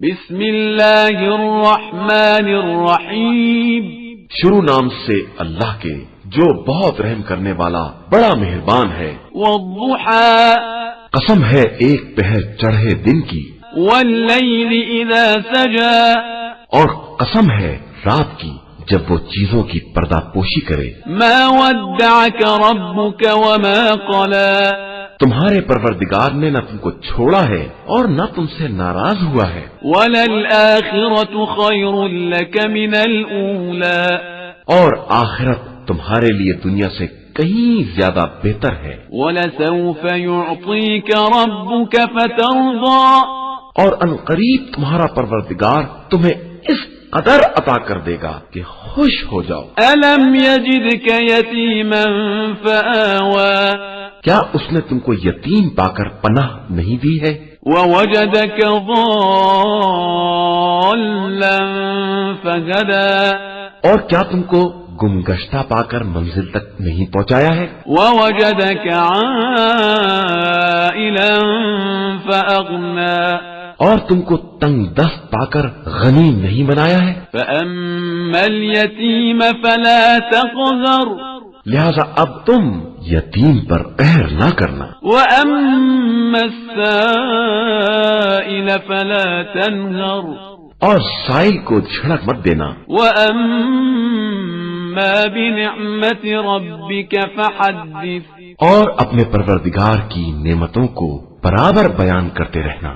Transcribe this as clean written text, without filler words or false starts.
بسم اللہ الرحمن الرحیم، شروع نام سے اللہ کے جو بہت رحم کرنے والا بڑا مہربان ہے۔ والضحى، قسم ہے ایک پہر چڑھے دن کی، واللیل اذا سجى، اور قسم ہے رات کی جب وہ چیزوں کی پردہ پوشی کرے۔ ما ودعك ربك وما قلى، تمہارے پروردگار نے نہ تم کو چھوڑا ہے اور نہ تم سے ناراض ہوا ہے۔ وللآخرة خير لك من الأولى، اور آخرت تمہارے لیے دنیا سے کہیں زیادہ بہتر ہے۔ ولسوف يعطيك ربك فترضى، اور عنقریب تمہارا پروردگار تمہیں اس قدر عطا کر دے گا کہ خوش ہو جاؤ۔ ألم يجدك يتيما فآوى، کیا اس نے تم کو یتیم پا کر پناہ نہیں دی ہے؟ ووجدك ضالا فهدى، اور کیا تم کو گمگشتہ پا کر منزل تک نہیں پہنچایا ہے؟ ووجدك عائلا فأغنى، اور تم کو تنگ دست پا کر غنی نہیں بنایا ہے؟ فأما اليتيم فلا تقهر، لہذا اب تم یتیم پر قہر نہ کرنا، وأما السائل فلا تنهر، اور سائل کو جھڑک مت دینا، وأما بنعمة ربك فحدث، اور اپنے پروردگار کی نعمتوں کو برابر بیان کرتے رہنا۔